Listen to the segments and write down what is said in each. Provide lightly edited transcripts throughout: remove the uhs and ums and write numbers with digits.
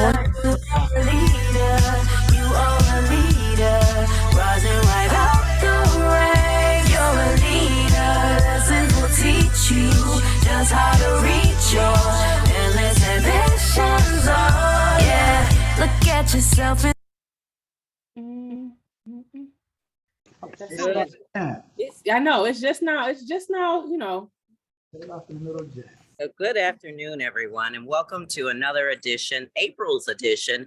You are a leader, rising right out the rain. You're a leader, lessons will teach you just how to reach your endless ambitions. Oh yeah, look at yourself in. Good. I know it's just now. It's just now. You know. Good afternoon, everyone, and welcome to another edition, April's edition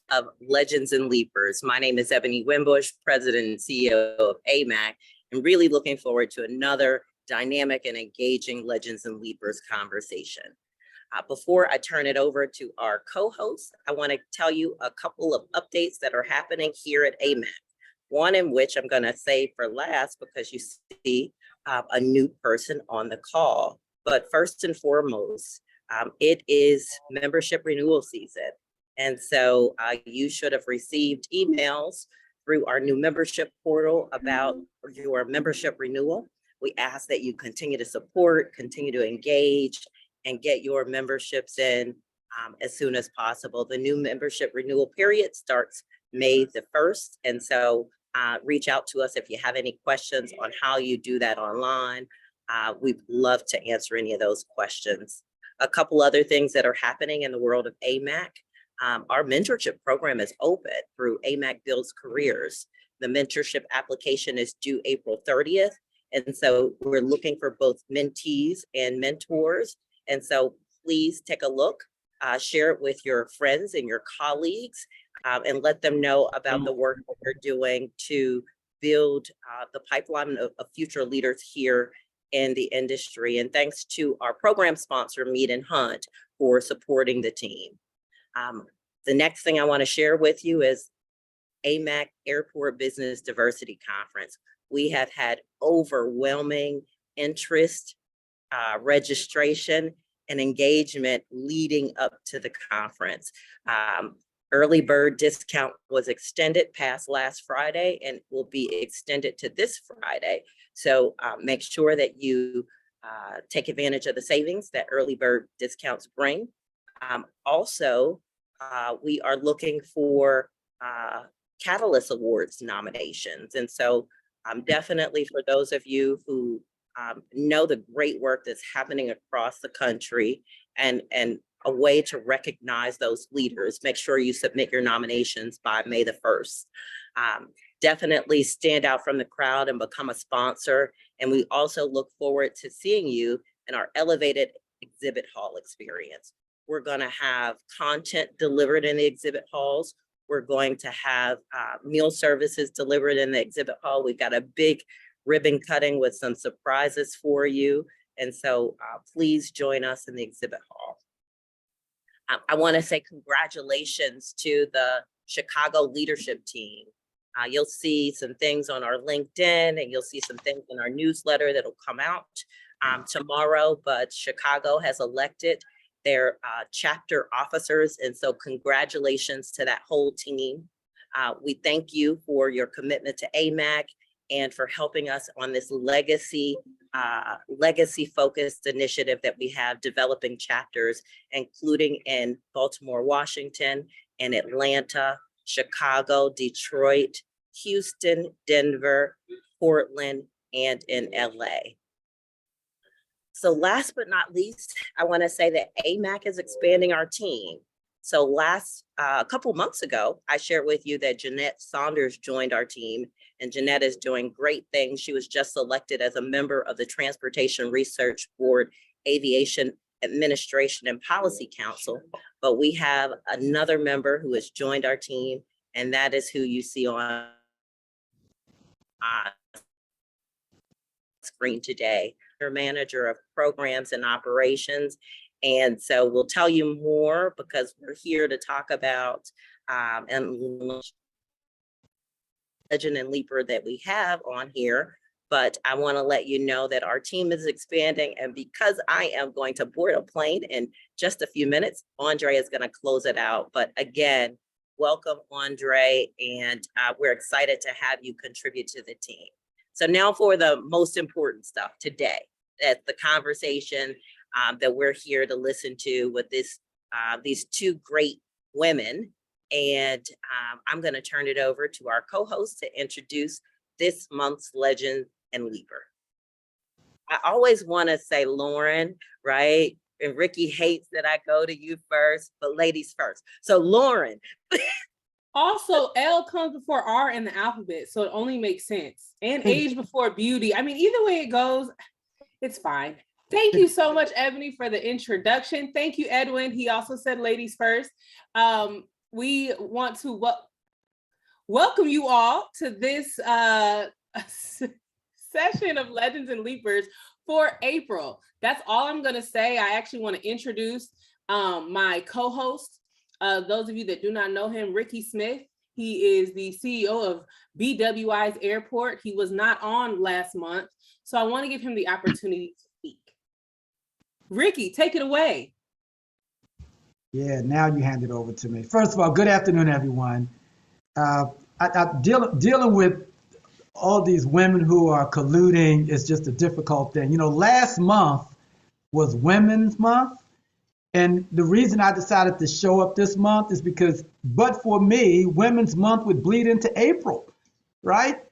of Legends and Leapers. My name is Ebony Wimbush, President and CEO of AMAC, and really looking forward to another dynamic and engaging Legends and Leapers conversation. Before I turn it over to our co-host, I want to tell you a couple of updates that are happening here at AMAC. One in which I'm going to save for last because you see a new person on the call. But first and foremost, it is membership renewal season. And so you should have received emails through our new membership portal about your membership renewal. We ask that you continue to support, continue to engage, and get your memberships in as soon as possible. The new membership renewal period starts May the 1st. And so reach out to us if you have any questions on how you do that online. We'd love to answer any of those questions. A couple other things that are happening in the world of AMAC. Our mentorship program is open through AMAC Builds Careers. The mentorship application is due April 30th. And so we're looking for both mentees and mentors. And so please take a look, share it with your friends and your colleagues, and let them know about the work that we're doing to build the pipeline of future leaders here in the industry. And thanks to our program sponsor, Mead and Hunt, for supporting the team. The next thing I want to share with you is AMAC Airport Business Diversity Conference. We have had overwhelming interest, registration, and engagement leading up to the conference. Early bird discount was extended past last Friday and will be extended to this Friday. So make sure that you take advantage of the savings that early bird discounts bring. Also, we are looking for Catalyst Awards nominations. And so definitely for those of you who know the great work that's happening across the country and a way to recognize those leaders, make sure you submit your nominations by May the 1st. Definitely stand out from the crowd and become a sponsor. And we also look forward to seeing you in our elevated exhibit hall experience. We're going to have content delivered in the exhibit halls. We're going to have meal services delivered in the exhibit hall. We've got a big ribbon cutting with some surprises for you. And so please join us in the exhibit hall. I want to say congratulations to the Chicago leadership team. You'll see some things on our LinkedIn and you'll see some things in our newsletter that'll come out tomorrow, but Chicago has elected their chapter officers. And so congratulations to that whole team. We thank you for your commitment to AMAC and for helping us on this legacy focused initiative that we have developing chapters, including in Baltimore, Washington, and Atlanta, Chicago, Detroit, Houston, Denver, Portland, and in LA. So last but not least, I want to say that AMAC is expanding our team. So a couple months ago, I shared with you that Jeanette Saunders joined our team, and Jeanette is doing great things. She was just selected as a member of the Transportation Research Board, Aviation Administration and Policy Council. But we have another member who has joined our team, and that is who you see on screen today, her manager of programs and operations. And so we'll tell you more because we're here to talk about and legend and leaper that we have on here. But I want to let you know that our team is expanding. And because I am going to board a plane in just a few minutes, Andre is going to close it out. But again, welcome, Andre. And we're excited to have you contribute to the team. So now for the most important stuff today, that's the conversation that we're here to listen to with these two great women. And I'm going to turn it over to our co-host to introduce this month's Legend and Leaper. I always want to say Lauryn, right? And Ricky hates that I go to you first, but ladies first. So Lauryn. Also, L comes before R in the alphabet, so it only makes sense. And age before beauty. I mean, either way it goes, it's fine. Thank you so much, Ebony, for the introduction. Thank you, Edwin. He also said ladies first. We want to welcome you all to this session of Legends and Leapers for April. That's all I'm going to say. I actually want to introduce my co-host. Those of you that do not know him, Ricky Smith. He is the CEO of BWI's Airport. He was not on last month, so I want to give him the opportunity to speak. Ricky, take it away. Yeah, now you hand it over to me. First of all, good afternoon, everyone. I'm dealing with all these women who are colluding is just a difficult thing. You know, last month was Women's Month. And the reason I decided to show up this month is because, but for me, Women's Month would bleed into April, right?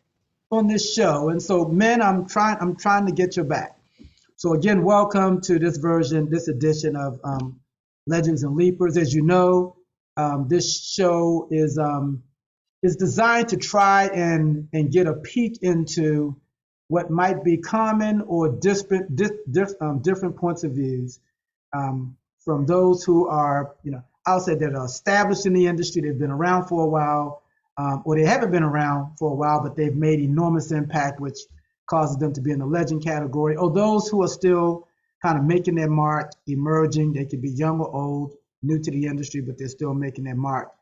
On this show. And so, men, I'm trying to get your back. So again, welcome to this edition of Legends and Leapers. As you know, this show is designed to try and get a peek into what might be common or different points of views from those who are, I'll say that are established in the industry. They've been around for a while, or they haven't been around for a while, but they've made enormous impact, which causes them to be in the legend category, or those who are still kind of making their mark, emerging. They could be young or old, new to the industry, but they're still making their mark.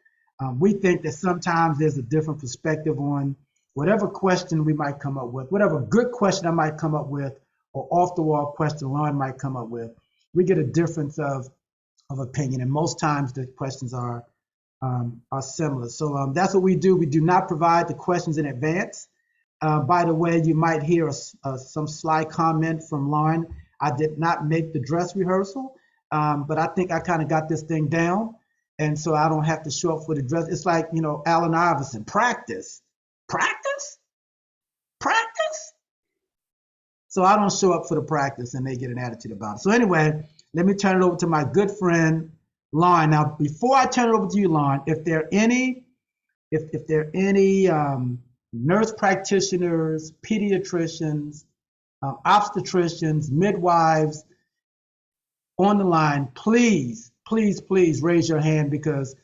We think that sometimes there's a different perspective on whatever question we might come up with, whatever good question I might come up with, or off-the-wall question Lauryn might come up with. We get a difference of opinion, and most times the questions are similar. So that's what we do. We do not provide the questions in advance. By the way, you might hear some sly comment from Lauryn. I did not make the dress rehearsal, but I think I kind of got this thing down, and so I don't have to show up for the dress. It's like, Allen Iverson, practice. So I don't show up for the practice, and they get an attitude about it. So anyway, let me turn it over to my good friend, Lauryn. Now, before I turn it over to you, Lauryn, if there are any nurse practitioners, pediatricians, obstetricians, midwives on the line, please raise your hand, because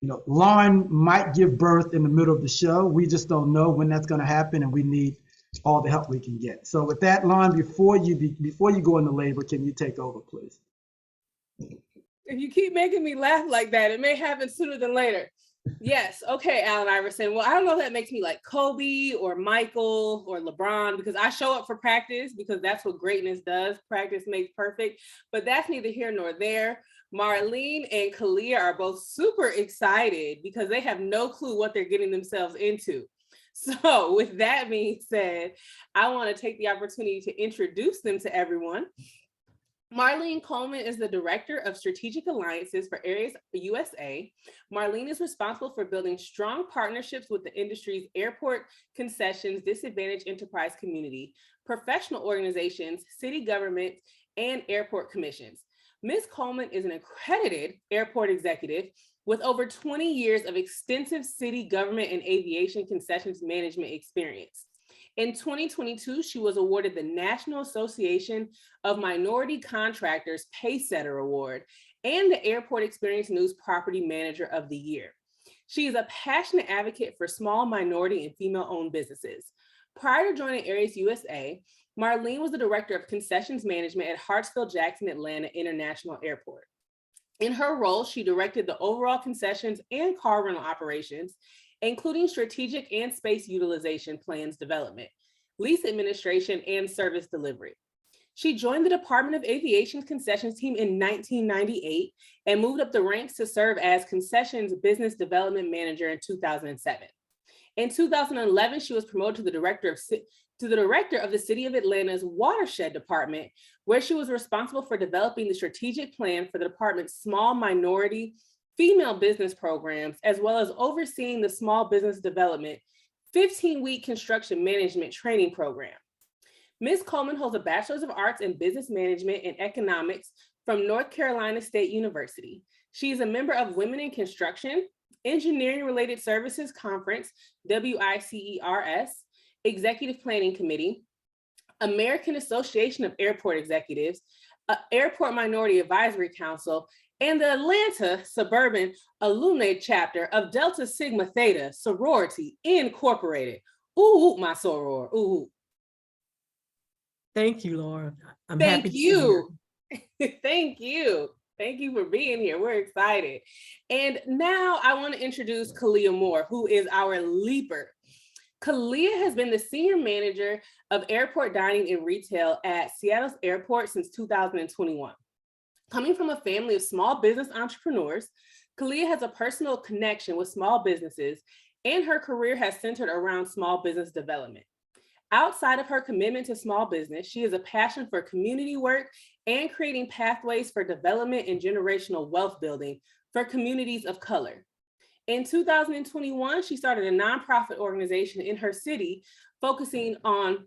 Lauryn might give birth in the middle of the show. We just don't know when that's going to happen, and we need all the help we can get. So with that, Lauryn, before you go into labor, can you take over, please? If you keep making me laugh like that, it may happen sooner than later. Yes. Okay, Allen Iverson. Well, I don't know if that makes me like Kobe or Michael or LeBron, because I show up for practice, because that's what greatness does. Practice makes perfect. But that's neither here nor there. Marlene and Khalia are both super excited because they have no clue what they're getting themselves into. So with that being said, I want to take the opportunity to introduce them to everyone. Marlene Coleman is the Director of Strategic Alliances for Areas USA. Marlene is responsible for building strong partnerships with the industry's airport, concessions, disadvantaged enterprise community, professional organizations, city government, and airport commissions. Ms. Coleman is an accredited airport executive with over 20 years of extensive city government and aviation concessions management experience. In 2022, she was awarded the National Association of Minority Contractors Paysetter Award and the Airport Experience News Property Manager of the Year. She is a passionate advocate for small minority and female-owned businesses. Prior to joining Areas USA, Marlene was the Director of Concessions Management at Hartsfield-Jackson Atlanta International Airport. In her role, she directed the overall concessions and car rental operations, including strategic and space utilization plans development, lease administration, and service delivery. She joined the Department of Aviation concessions team in 1998 and moved up the ranks to serve as concessions business development manager in 2007. In 2011, she was promoted to the director of the City of Atlanta's Watershed Department, where she was responsible for developing the strategic plan for the department's small minority female business programs, as well as overseeing the small business development 15-week construction management training program. Ms. Coleman holds a Bachelor's of Arts in Business Management and Economics from North Carolina State University. She is a member of Women in Construction, Engineering Related Services Conference, WICERS, Executive Planning Committee, American Association of Airport Executives, Airport Minority Advisory Council, and the Atlanta Suburban Alumni Chapter of Delta Sigma Theta Sorority Incorporated. Ooh, my soror, ooh. Thank you, Laura. I'm Thank happy to be you. Thank you. Thank you for being here. We're excited. And now I want to introduce Khalia Moore, who is our leaper. Khalia has been the senior manager of airport dining and retail at Seattle's airport since 2021. Coming from a family of small business entrepreneurs, Khalia has a personal connection with small businesses, and her career has centered around small business development. Outside of her commitment to small business, she has a passion for community work and creating pathways for development and generational wealth building for communities of color. In 2021, she started a nonprofit organization in her city focusing on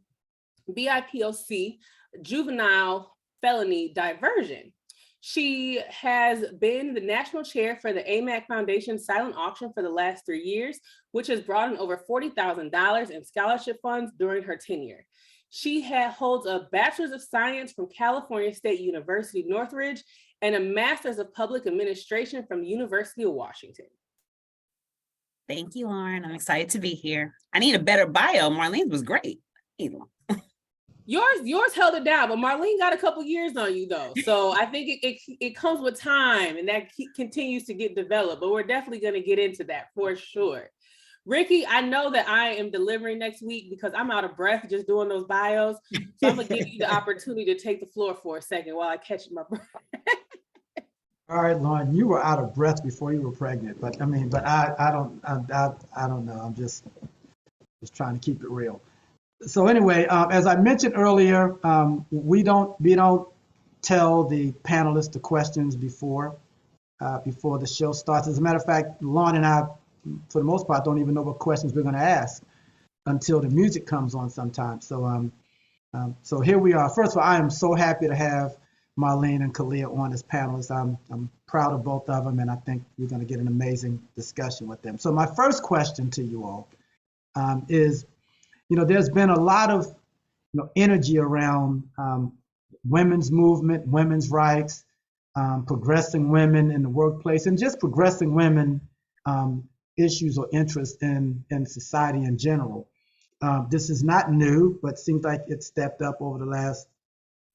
BIPOC, juvenile felony diversion. She has been the national chair for the AMAC Foundation silent auction for the last 3 years, which has brought in over $40,000 in scholarship funds during her tenure. She holds a Bachelor's of Science from California State University, Northridge, and a Master's of Public Administration from the University of Washington. Thank you, Lauren. I'm excited to be here. I need a better bio. Marlene's was great. Yours held it down, but Marlene got a couple years on you though. So I think it comes with time and that continues to get developed, but we're definitely going to get into that for sure. Ricky, I know that I am delivering next week because I'm out of breath just doing those bios. So I'm gonna give you the opportunity to take the floor for a second while I catch my breath. All right, Lauren, you were out of breath before you were pregnant, but I don't know. I'm just trying to keep it real. So anyway, as I mentioned earlier, we don't tell the panelists the questions before the show starts. As a matter of fact, Lauren and I, for the most part, don't even know what questions we're going to ask until the music comes on sometime. So here we are. First of all, I am so happy to have Marlene and Khalia on as panelists. I'm proud of both of them, and I think we're going to get an amazing discussion with them. So my first question to you all is, there's been a lot of energy around women's movement, women's rights, progressing women in the workplace, and just progressing women issues or interests in society in general. This is not new, but seems like it's stepped up over the last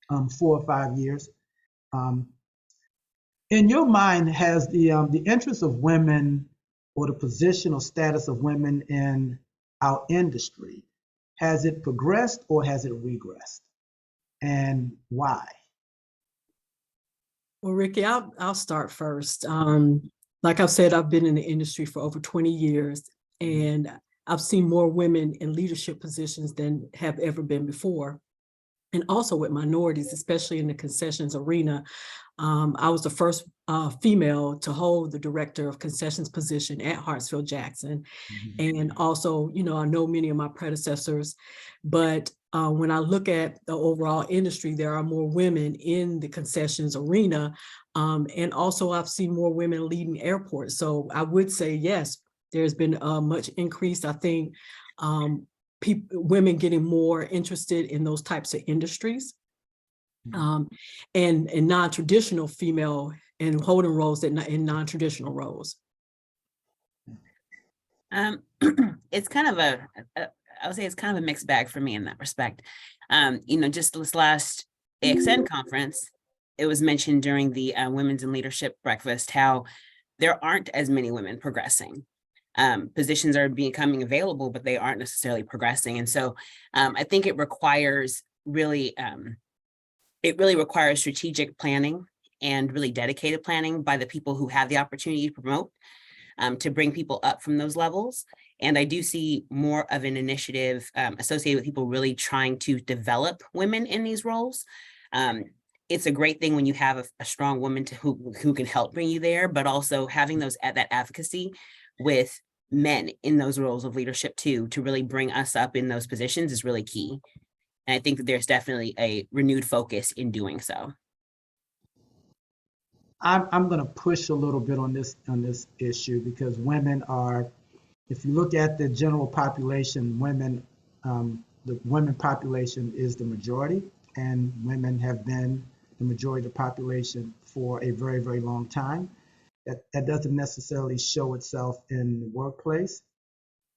4 or 5 years. In your mind, has the interest of women or the position or status of women in our industry, has it progressed or has it regressed? And why? Well, Ricky, I'll start first. Like I've said, I've been in the industry for over 20 years, and I've seen more women in leadership positions than have ever been before. And also with minorities, especially in the concessions arena. I was the first female to hold the director of concessions position at Hartsfield-Jackson. Mm-hmm. And also, I know many of my predecessors, but when I look at the overall industry, there are more women in the concessions arena. And also I've seen more women leading airports. So I would say, yes, there's been a much increase. I think women getting more interested in those types of industries, and non-traditional female and holding roles in non-traditional roles. It's kind of I would say it's kind of a mixed bag for me in that respect. Just this last AXN conference, it was mentioned during the Women's in Leadership breakfast how there aren't as many women progressing. Positions are becoming available, but they aren't necessarily progressing. And so I think it requires really requires strategic planning and really dedicated planning by the people who have the opportunity to promote, to bring people up from those levels. And I do see more of an initiative associated with people really trying to develop women in these roles. it's a great thing when you have a strong woman who can help bring you there, but also having that advocacy with men in those roles of leadership too, to really bring us up in those positions is really key. And I think that there's definitely a renewed focus in doing so. I'm going to push a little bit on this issue, because women are, if you look at the general population, the women population is the majority, and women have been the majority of the population for a very, very long time. That doesn't necessarily show itself in the workplace.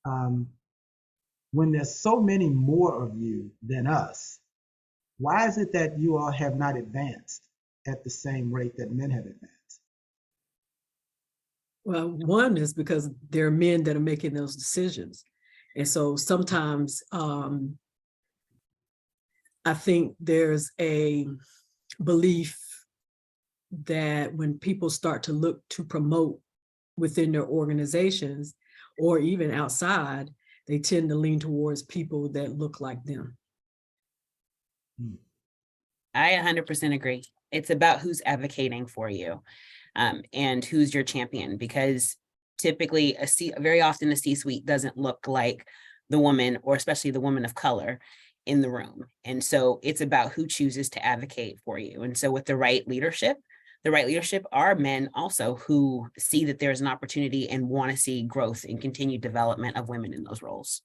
When there's so many more of you than us, why is it that you all have not advanced at the same rate that men have advanced? Well, one is because there are men that are making those decisions. And so sometimes I think there's a belief that when people start to look to promote within their organizations or even outside, they tend to lean towards people that look like them. I 100% agree. It's about who's advocating for you, and who's your champion, because typically very often the C-suite doesn't look like the woman, or especially the woman of color in the room. And so it's about who chooses to advocate for you. And so with the right leadership are men also who see that there's an opportunity and want to see growth and continued development of women in those roles.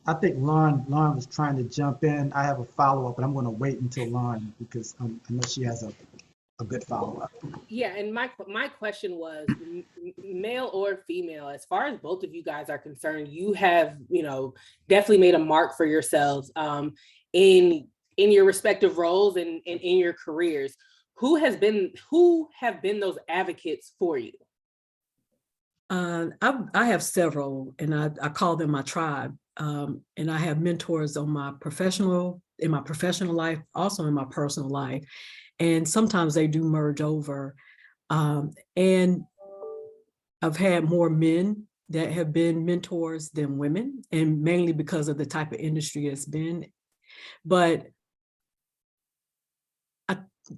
I think Lauryn was trying to jump in. I have a follow-up, but I'm going to wait until Lauryn, because I know she has a good follow-up. Yeah, and my question was, male or female, as far as both of you guys are concerned, you have, definitely made a mark for yourselves in your respective roles and in your careers. Who have been those advocates for you? I have several, and I call them my tribe. And I have mentors in my professional life, also in my personal life. And sometimes they do merge over. And I've had more men that have been mentors than women, and mainly because of the type of industry it's been. But I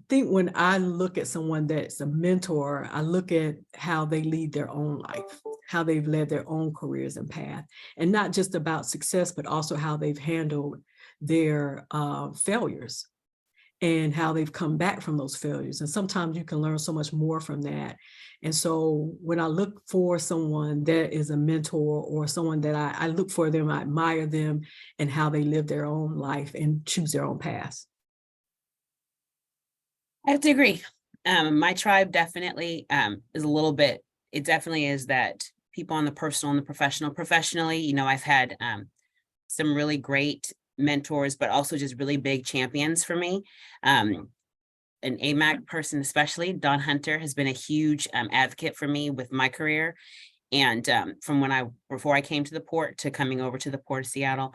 think when I look at someone that's a mentor, I look at how they lead their own life, how they've led their own careers and path, and not just about success, but also how they've handled their failures and how they've come back from those failures. And sometimes you can learn so much more from that. And so when I look for someone that is a mentor, or someone that I look for them, I admire them and how they live their own life and choose their own path. I have to agree. My tribe definitely is a little bit, it definitely is that people on the personal and the professional. Professionally, I've had some really great mentors, but also just really big champions for me. An AMAC person, especially Don Hunter, has been a huge advocate for me with my career. And from before I came to the port to coming over to the Port of Seattle.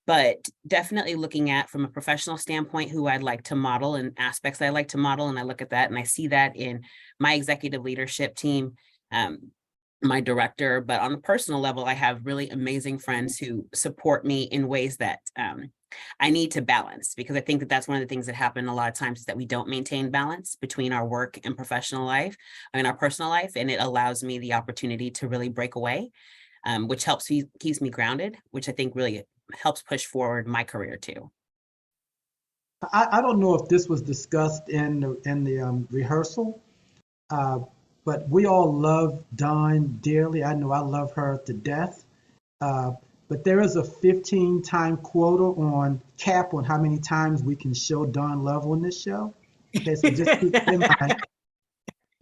But definitely looking at, from a professional standpoint, who I'd like to model and aspects I like to model. And I look at that and I see that in my executive leadership team, my director. But on the personal level, I have really amazing friends who support me in ways that I need to balance, because I think that that's one of the things that happen a lot of times, is that we don't maintain balance between our work and professional life and our personal life. And it allows me the opportunity to really break away, which keeps me grounded, which I think really helps push forward my career too. I don't know if this was discussed in the rehearsal, but we all love Dawn dearly. I know I love her to death. But there is a 15-time quota cap on how many times we can show Dawn love on this show. Okay, so just keep that in mind.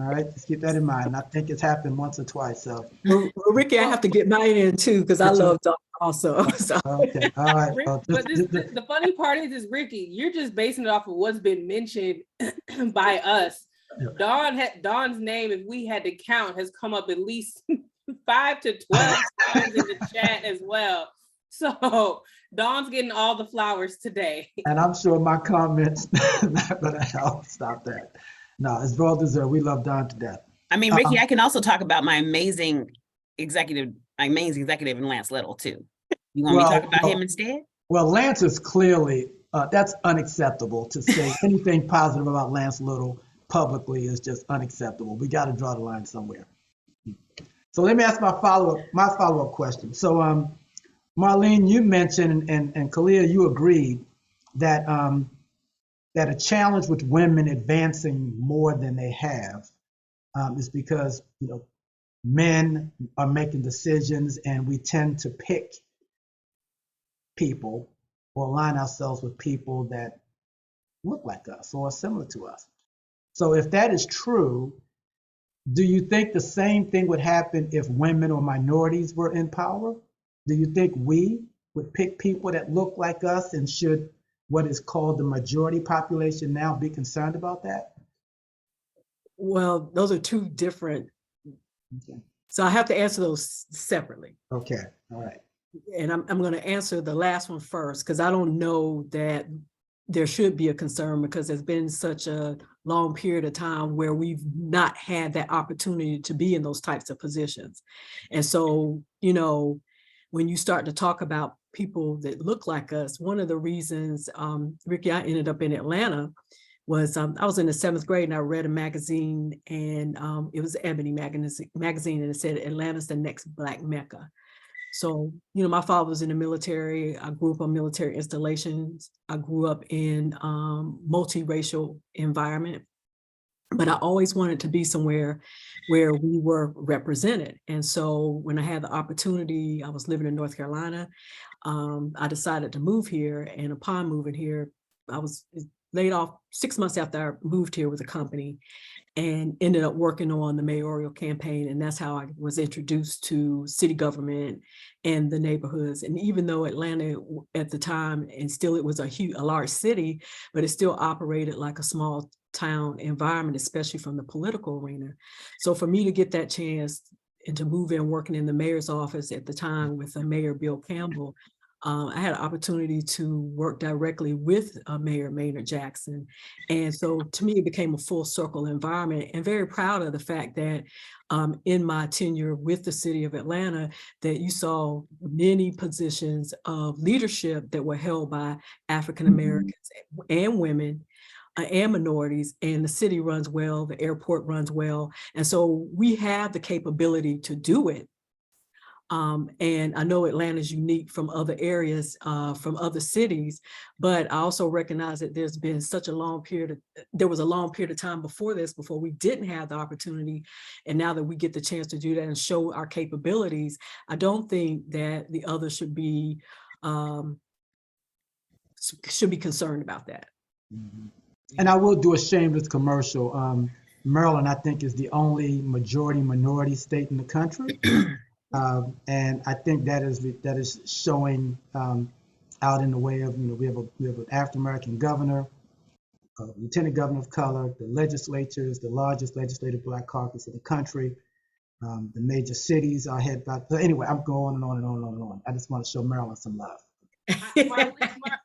All right, just keep that in mind. I think it's happened once or twice. So, well, Ricky, I have to get mine in too, because I love Dawn also. So. Okay, all right. Well, But the funny part is Ricky, you're just basing it off of what's been mentioned by us. Yeah. Dawn's name, if we had to count, has come up at least 5 to 12 times in the chat as well. So Dawn's getting all the flowers today. And I'm sure my comments not gonna help stop that. No, it's well deserved. We love Dawn to death. I mean, Ricky, I can also talk about my amazing executive in Lance Little too. You want me to talk about him instead? Well, Lance is clearly that's unacceptable. To say anything positive about Lance Little publicly is just unacceptable. We got to draw the line somewhere. So let me ask my follow-up question. So Marlene, you mentioned, and Khalia, you agreed that that a challenge with women advancing more than they have is because men are making decisions, and we tend to pick people or align ourselves with people that look like us or are similar to us. So if that is true, do you think the same thing would happen if women or minorities were in power? Do you think we would pick people that look like us, and should what is called the majority population now be concerned about that? Well, those are two different. Okay. So I have to answer those separately. Okay. All right. And I'm going to answer the last one first, because I don't know that there should be a concern, because there's been such a long period of time where we've not had that opportunity to be in those types of positions. And so, when you start to talk about people that look like us, one of the reasons, Ricky, I ended up in Atlanta was I was in the 7th grade, and I read a magazine, and it was Ebony magazine, and it said Atlanta's the next Black Mecca. So, my father was in the military. I grew up on military installations. I grew up in multiracial environment, but I always wanted to be somewhere where we were represented. And so when I had the opportunity, I was living in North Carolina. I decided to move here, and upon moving here, I was laid off 6 months after I moved here with a company, and ended up working on the mayoral campaign. And that's how I was introduced to city government and the neighborhoods. And even though Atlanta at the time, and still it was a large city, but it still operated like a small town environment, especially from the political arena. So for me to get that chance and to move in working in the mayor's office at the time with Mayor Bill Campbell, I had an opportunity to work directly with Mayor Maynard Jackson. And so to me, it became a full circle environment, and very proud of the fact that in my tenure with the city of Atlanta, that you saw many positions of leadership that were held by African Americans and women and minorities, and the city runs well, the airport runs well. And so we have the capability to do it. And I know Atlanta is unique from other areas, from other cities, but I also recognize that there's been such a long period there was a long period of time before this, before we didn't have the opportunity. And now that we get the chance to do that and show our capabilities, I don't think that the others should be concerned about that. Mm-hmm. And I will do a shameless commercial. Maryland, I think, is the only majority minority state in the country. And I think that is showing out in the way of, we have an African American governor, a lieutenant governor of color, the legislature is the largest legislative Black caucus in the country. The major cities are head by. So anyway, I'm going on and on and on and on. I just want to show Maryland some love.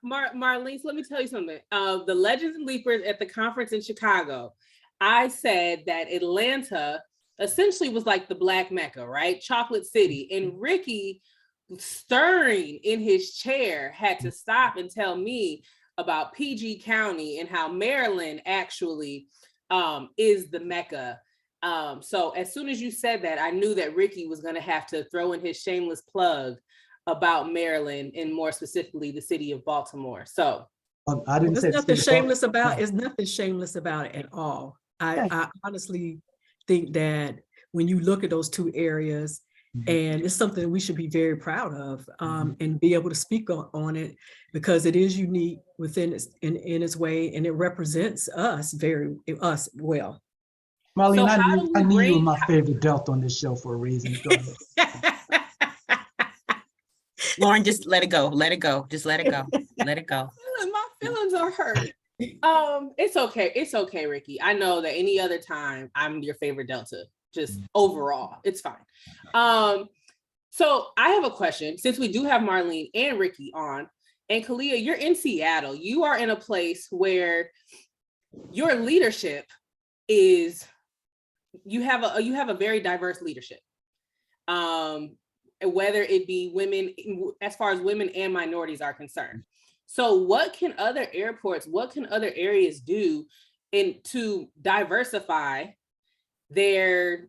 Marlene, let me tell you something. The Legends and Leapers at the conference in Chicago, I said that Atlanta essentially was like the Black Mecca, right? Chocolate City. And Ricky, stirring in his chair, had to stop and tell me about PG County and how Maryland actually is the Mecca. So as soon as you said that, I knew that Ricky was going to have to throw in his shameless plug about Maryland, and more specifically the city of Baltimore. So I didn't say there's nothing shameless about it. It's nothing shameless about it at all. I honestly think that when you look at those two areas, and it's something we should be very proud of, and be able to speak on it, because it is unique within in its way, and it represents us well. Marlene, so I knew you were my favorite Delta on this show for a reason. Lauryn, just let it go. Let it go. Just let it go. Let it go. My feelings are hurt. It's okay. It's okay, Ricky. I know that any other time I'm your favorite Delta, just overall, it's fine. So I have a question, since we do have Marlene and Ricky on, and Khalia, you're in Seattle. You are in a place where your leadership is, you have a very diverse leadership. Whether it be women, as far as women and minorities are concerned. So what can other airports, what can other areas do to diversify their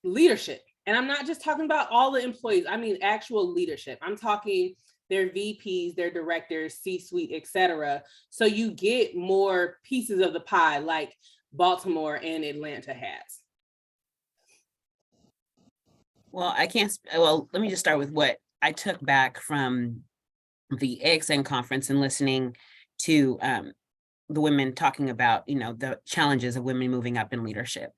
leadership? And I'm not just talking about all the employees, I mean actual leadership. I'm talking their VPs, their directors, C-suite, et cetera. So you get more pieces of the pie like Baltimore and Atlanta has. Well, well, let me just start with what I took back from the AXN conference and listening to the women talking about, the challenges of women moving up in leadership.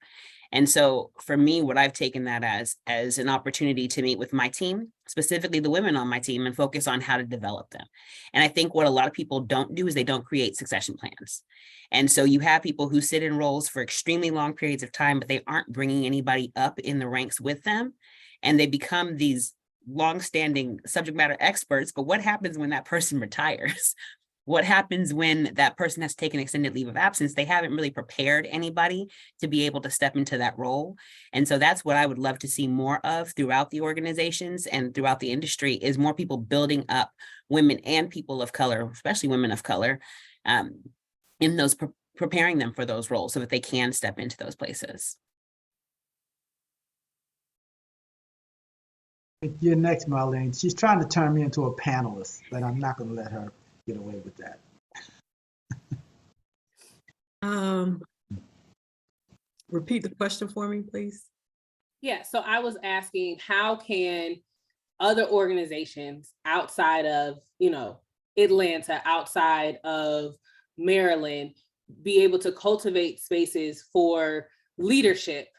And so for me, what I've taken that as an opportunity to meet with my team, specifically the women on my team, and focus on how to develop them. And I think what a lot of people don't do is they don't create succession plans. And so you have people who sit in roles for extremely long periods of time, but they aren't bringing anybody up in the ranks with them. And they become these longstanding subject matter experts. But what happens when that person retires? What happens when that person has taken extended leave of absence? They haven't really prepared anybody to be able to step into that role. And so that's what I would love to see more of throughout the organizations and throughout the industry, is more people building up women and people of color, especially women of color, in those preparing them for those roles so that they can step into those places. You're next, Marlene. She's trying to turn me into a panelist, but I'm not going to let her get away with that. Repeat the question for me, please. Yeah, so I was asking, how can other organizations outside of, Atlanta, outside of Maryland, be able to cultivate spaces for leadership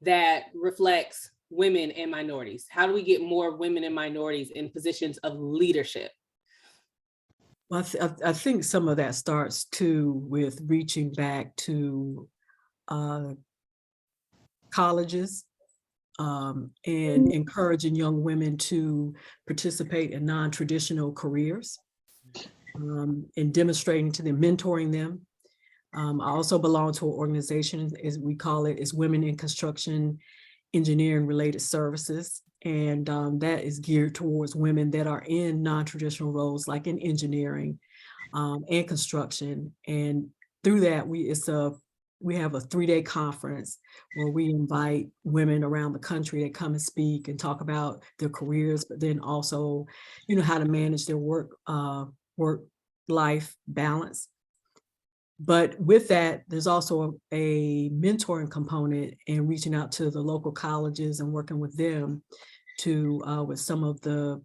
that reflects women and minorities? How do we get more women and minorities in positions of leadership? Well, I think some of that starts too with reaching back to colleges and encouraging young women to participate in non-traditional careers and demonstrating to them, mentoring them. I also belong to an organization, as we call it, is Women in Construction, Engineering Related Services. And that is geared towards women that are in non-traditional roles, like in engineering and construction. And through that, we have a 3-day conference where we invite women around the country that come and speak and talk about their careers, but then also, how to manage their work-life balance. But with that, there's also a mentoring component and reaching out to the local colleges and working with them with some of the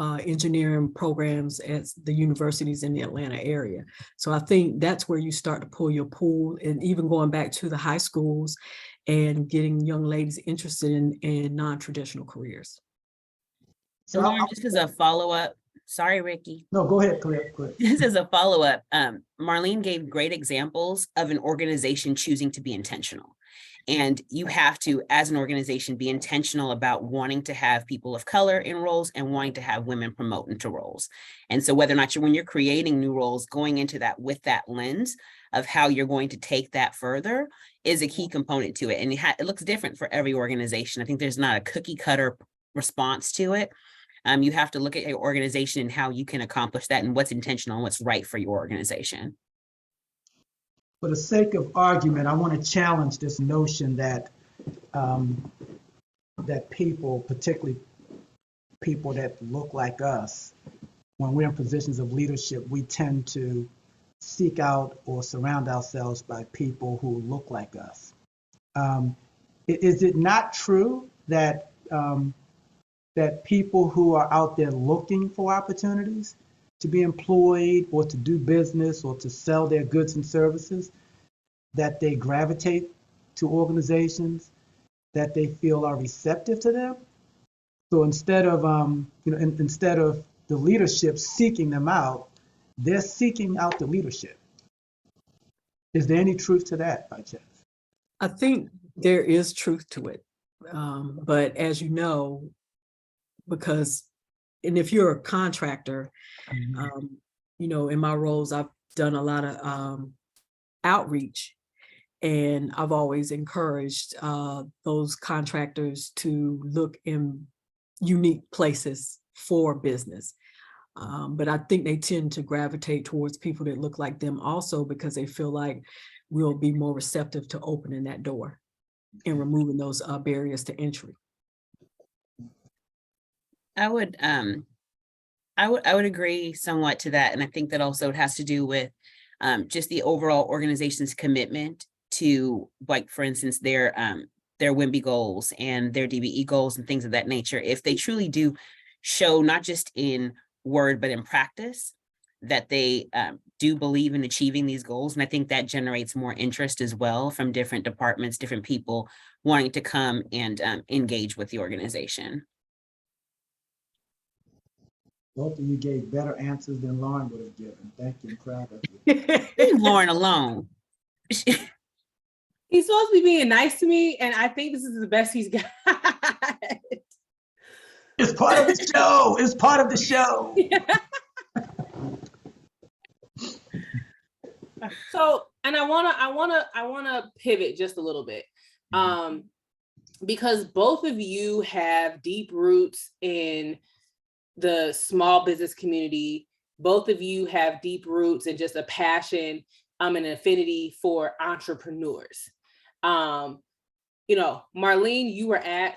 engineering programs at the universities in the Atlanta area. So I think that's where you start to pull your pool, and even going back to the high schools and getting young ladies interested in non-traditional careers. So Lauren, just as a follow-up, sorry, Ricky. No, go ahead, Khalia. Go ahead. This is a follow-up. Marlene gave great examples of an organization choosing to be intentional. And you have to, as an organization, be intentional about wanting to have people of color in roles and wanting to have women promote into roles. And so whether or not when you're creating new roles, going into that with that lens of how you're going to take that further is a key component to it. And it looks different for every organization. I think there's not a cookie cutter response to it. You have to look at your organization and how you can accomplish that and what's intentional and what's right for your organization. For the sake of argument, I want to challenge this notion that that people, particularly people that look like us, when we're in positions of leadership, we tend to seek out or surround ourselves by people who look like us. Is it not true that that people who are out there looking for opportunities to be employed or to do business or to sell their goods and services, that they gravitate to organizations that they feel are receptive to them? So instead of instead of the leadership seeking them out, they're seeking out the leadership. Is there any truth to that, by chance? I think there is truth to it, but as you know, and if you're a contractor, in my roles, I've done a lot of outreach, and I've always encouraged those contractors to look in unique places for business. But I think they tend to gravitate towards people that look like them also because they feel like we'll be more receptive to opening that door and removing those barriers to entry. I would agree somewhat to that. And I think that also it has to do with just the overall organization's commitment to, like, for instance, their WIMBY goals and their DBE goals and things of that nature. If they truly do show, not just in word, but in practice, that they do believe in achieving these goals. And I think that generates more interest as well from different departments, different people wanting to come and engage with the organization. Both of you gave better answers than Lauryn would have given. Thank you, I'm proud of you. Leave Lauryn alone. He's supposed to be being nice to me, and I think this is the best he's got. It's part of the show. It's part of the show. So, and I wanna pivot just a little bit, because both of you have deep roots in the small business community. Both of you have deep roots and just a passion, and an affinity for entrepreneurs. You know, Marlene, you were at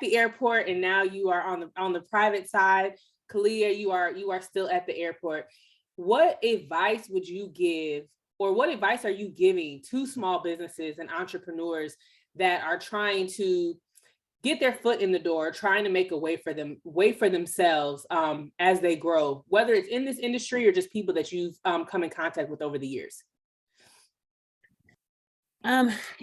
the airport, and now you are on the private side. Khalia, you are still at the airport. What advice would you give, or what advice are you giving to small businesses and entrepreneurs that are trying to get their foot in the door, trying to make a way for themselves as they grow, whether it's in this industry or just people that you've come in contact with over the years?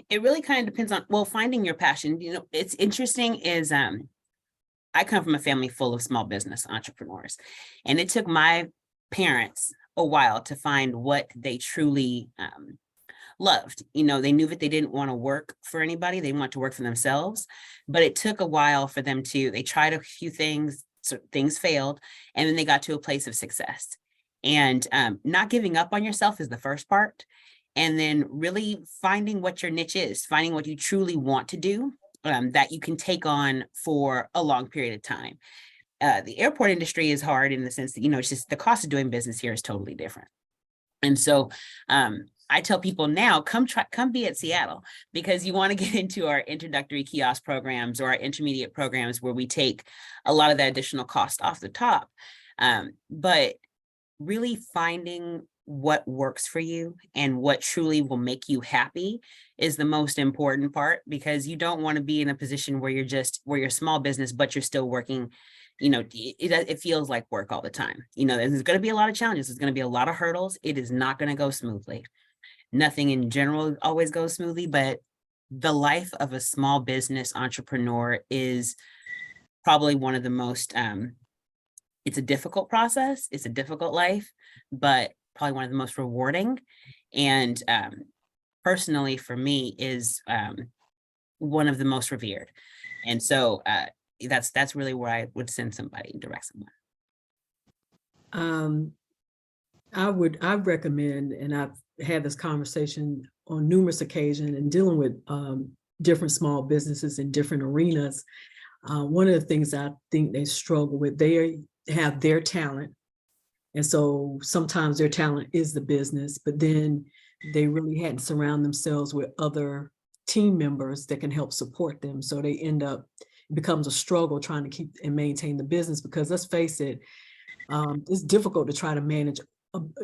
It really kind of depends on, well, finding your passion. You know, it's interesting is I come from a family full of small business entrepreneurs, and it took my parents a while to find what they truly loved. You know, they knew that they didn't want to work for anybody. They want to work for themselves, but it took a while for them they tried a few things, so things failed, and then they got to a place of success. And not giving up on yourself is the first part. And then really finding what your niche is, finding what you truly want to do, that you can take on for a long period of time. The airport industry is hard in the sense that, you know, it's just the cost of doing business here is totally different. And so I tell people now, come be at Seattle, because you want to get into our introductory kiosk programs or our intermediate programs where we take a lot of that additional cost off the top. But really finding what works for you and what truly will make you happy is the most important part, because you don't want to be in a position where you're small business, but you're still working. You know, it feels like work all the time. You know, there's going to be a lot of challenges. There's going to be a lot of hurdles. It is not going to go smoothly. Nothing in general always goes smoothly, but the life of a small business entrepreneur is probably one of the most, it's a difficult process. It's a difficult life, but probably one of the most rewarding. And personally for me is one of the most revered. And so that's really where I would send somebody, direct someone. I recommend, and I've had this conversation on numerous occasions and dealing with different small businesses in different arenas. One of the things I think they struggle with, they have their talent. And so sometimes their talent is the business, but then they really hadn't surround themselves with other team members that can help support them. So they end up, it becomes a struggle trying to keep and maintain the business, because let's face it, it's difficult to try to manage,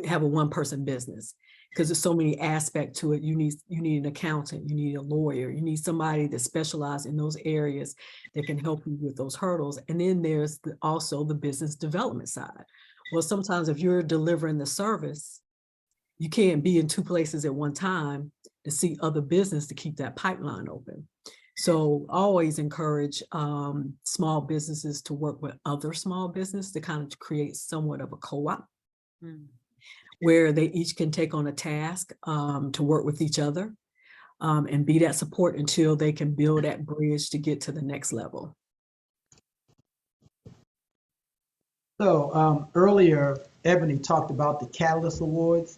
have a one-person business, because there's so many aspects to it. You need an accountant, you need a lawyer, you need somebody that specializes in those areas that can help you with those hurdles. And then there's also the business development side. Well, sometimes if you're delivering the service, you can't be in two places at one time to see other business to keep that pipeline open. So always encourage small businesses to work with other small business to kind of create somewhat of a co-op where they each can take on a task to work with each other and be that support until they can build that bridge to get to the next level. So earlier, Ebony talked about the Catalyst Awards.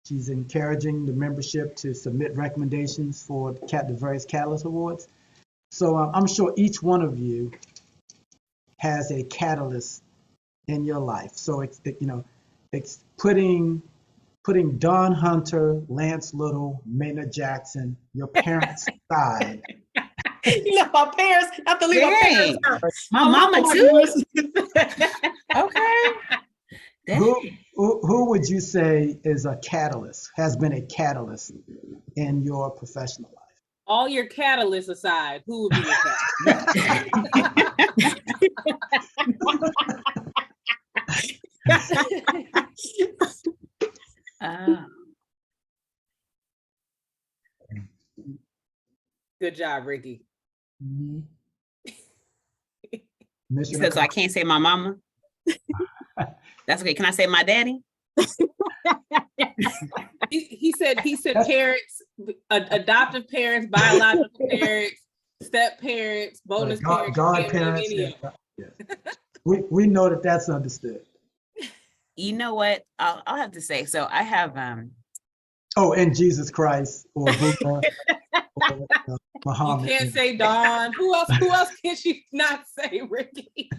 She's encouraging the membership to submit recommendations for the various Catalyst Awards. So I'm sure each one of you has a catalyst in your life. So it's putting Don Hunter, Lance Little, Maynard Jackson, your parents' side. You left my parents, I have to leave my parents Dang. out. My Oh, mama my too. goodness. Okay. Who would you say is a catalyst, has been a catalyst in your professional life? All your catalysts aside, who would be your catalyst? Good job, Ricky. So I can't say my mama. That's okay. Can I say my daddy? He said parents, adoptive parents, biological parents, step parents, bonus parents, godparents. any of them. We know that that's understood. You know what? I'll have to say. So I have Oh, and Jesus Christ or Buddha or Muhammad. You can't say Dawn. Who else can she not say, Ricky?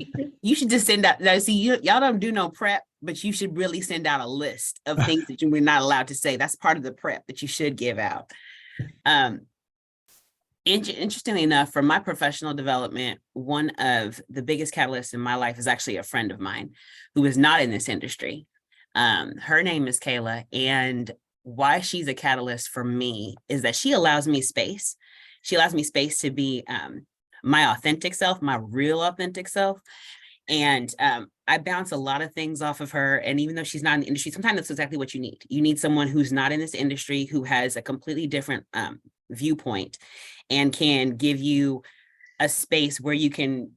You should just send out. Now, see, y'all don't do no prep, but you should really send out a list of things that we're not allowed to say. That's part of the prep that you should give out. Interestingly enough, for my professional development, one of the biggest catalysts in my life is actually a friend of mine who is not in this industry. Her name is Khalia, and why she's a catalyst for me is that she allows me space. She allows me space to be my authentic self, my real authentic self. And I bounce a lot of things off of her. And even though she's not in the industry, sometimes that's exactly what you need. You need someone who's not in this industry, who has a completely different viewpoint and can give you a space where you can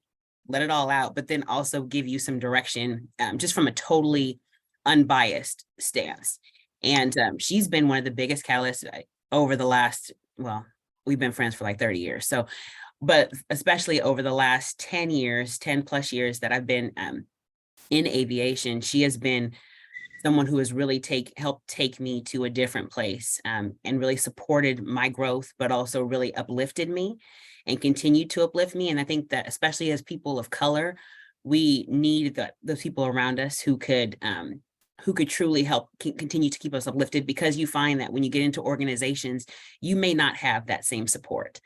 let it all out, but then also give you some direction just from a totally unbiased stance. And she's been one of the biggest catalysts over the last, well, we've been friends for like 30 years. So, but especially over the last 10 years, 10 plus years that I've been in aviation, she has been someone who has really helped take me to a different place and really supported my growth, but also really uplifted me and continued to uplift me. And I think that especially as people of color, we need those people around us who could truly help continue to keep us uplifted, because you find that when you get into organizations, you may not have that same support.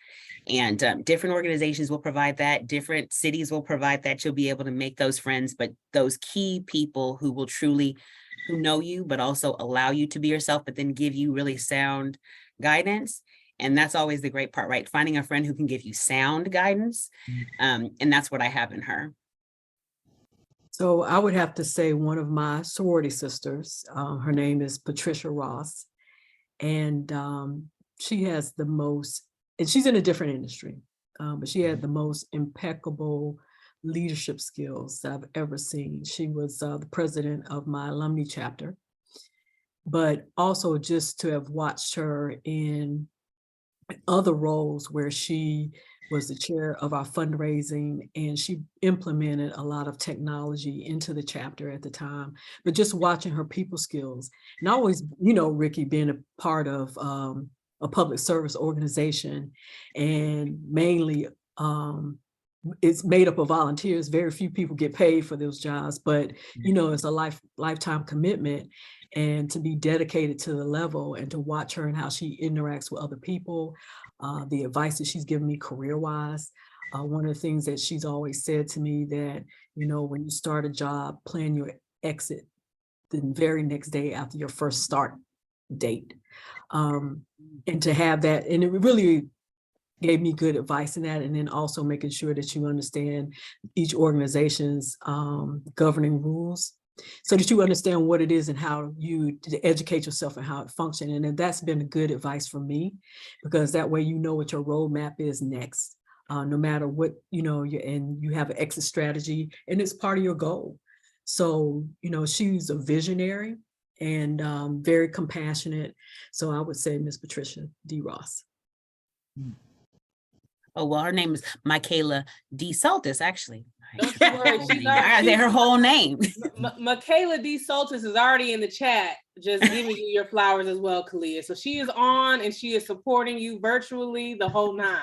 And different organizations will provide that, different cities will provide that. You'll be able to make those friends, but those key people who will truly, who know you, but also allow you to be yourself, but then give you really sound guidance. And that's always the great part, right? Finding a friend who can give you sound guidance. And that's what I have in her. So I would have to say one of my sorority sisters, her name is Patricia Ross, and she has the most, and she's in a different industry, but she had the most impeccable leadership skills I've ever seen. She was the president of my alumni chapter, but also just to have watched her in other roles where she was the chair of our fundraising, and she implemented a lot of technology into the chapter at the time, but just watching her people skills. And always, Ricky, being a part of a public service organization, and mainly it's made up of volunteers. Very few people get paid for those jobs, but it's a lifetime commitment, and to be dedicated to the level and to watch her and how she interacts with other people, the advice that she's given me career-wise. One of the things that she's always said to me that, when you start a job, plan your exit the very next day after your first start date. And to have that, and it really gave me good advice in that. And then also making sure that you understand each organization's governing rules, so that you understand what it is and how you educate yourself and how it functions. And that's been good advice for me, because that way you know what your roadmap is next, no matter what, and you have an exit strategy, and it's part of your goal. So, she's a visionary and very compassionate. So I would say Miss Patricia D. Ross. Oh, well, her name is Michaela D. Saltis, actually. Don't you worry, she's I gotta say her whole name. Michaela D. Saltis is already in the chat, just giving you your flowers as well, Khalia. So she is on, and she is supporting you virtually the whole 9.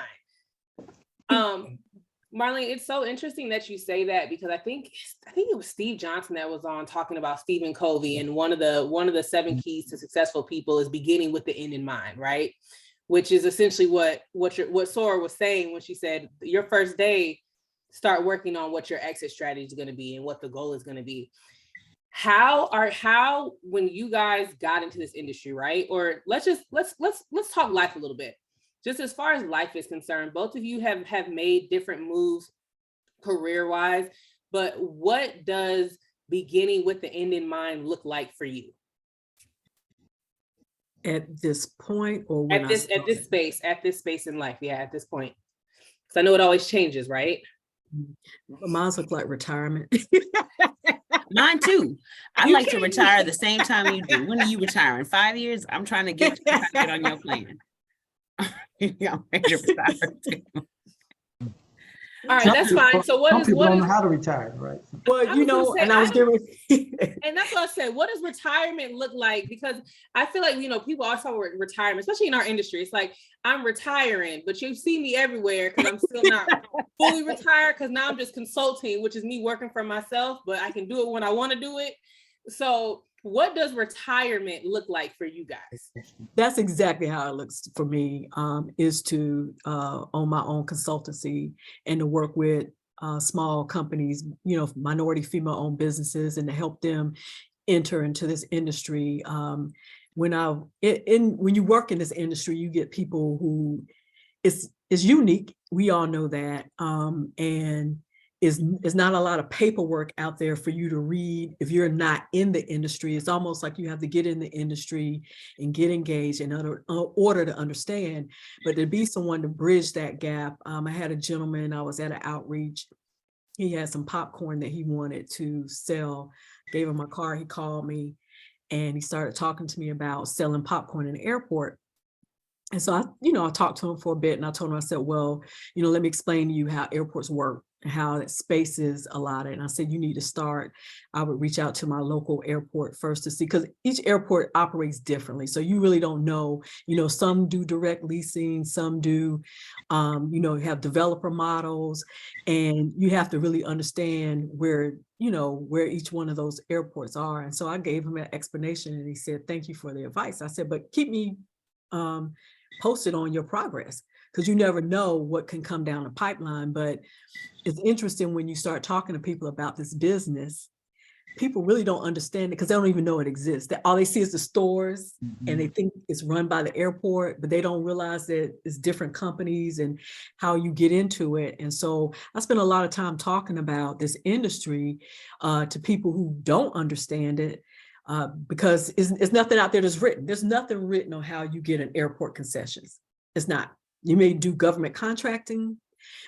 Marlene, it's so interesting that you say that, because I think it was Steve Johnson that was on talking about Stephen Covey, and one of the 7 keys to successful people is beginning with the end in mind, right? Which is essentially what Sora was saying when she said your first day, start working on what your exit strategy is going to be and what the goal is going to be. How when you guys got into this industry, right? Or let's talk life a little bit. Just as far as life is concerned, both of you have made different moves career-wise, but what does beginning with the end in mind look like for you? At this point, or when At this space in life, yeah, at this point. Because I know it always changes, right? Mine's look like retirement. Mine too. I'd like to retire the same time you do. When are you retiring? 5 years? I'm trying to get on your plan. Yeah, I'm ready to retire too. All right, that's fine. So some people don't know how to retire, right? Well, you know, and I was giving. And that's what I said. What does retirement look like? Because I feel like, people always talk about retirement, especially in our industry. It's like, I'm retiring, but you see me everywhere because I'm still not fully retired, because now I'm just consulting, which is me working for myself, but I can do it when I want to do it. So what does retirement look like for you guys? That's exactly how it looks for me, is to own my own consultancy and to work with small companies, minority female-owned businesses, and to help them enter into this industry. When you work in this industry, you get people who is unique. We all know that, and is not a lot of paperwork out there for you to read if you're not in the industry. It's almost like you have to get in the industry and get engaged in order to understand. But to be someone to bridge that gap, I had a gentleman, I was at an outreach. He had some popcorn that he wanted to sell. Gave him my card, he called me, and he started talking to me about selling popcorn in the airport. And so I talked to him for a bit, and I told him, I said, well, let me explain to you how airports work, how that space is allotted. And I said, you need to start. I would reach out to my local airport first to see, because each airport operates differently. So you really don't know, some do direct leasing, some do, have developer models, and you have to really understand where each one of those airports are. And so I gave him an explanation, and he said, thank you for the advice. I said, but keep me posted on your progress, because you never know what can come down the pipeline. But it's interesting when you start talking to people about this business, people really don't understand it because they don't even know it exists. That all they see is the stores, and they think it's run by the airport, but they don't realize that it's different companies and how you get into it. And so I spend a lot of time talking about this industry to people who don't understand it. Because it's nothing out there that's written. There's nothing written on how you get an airport concessions. It's not. You may do government contracting,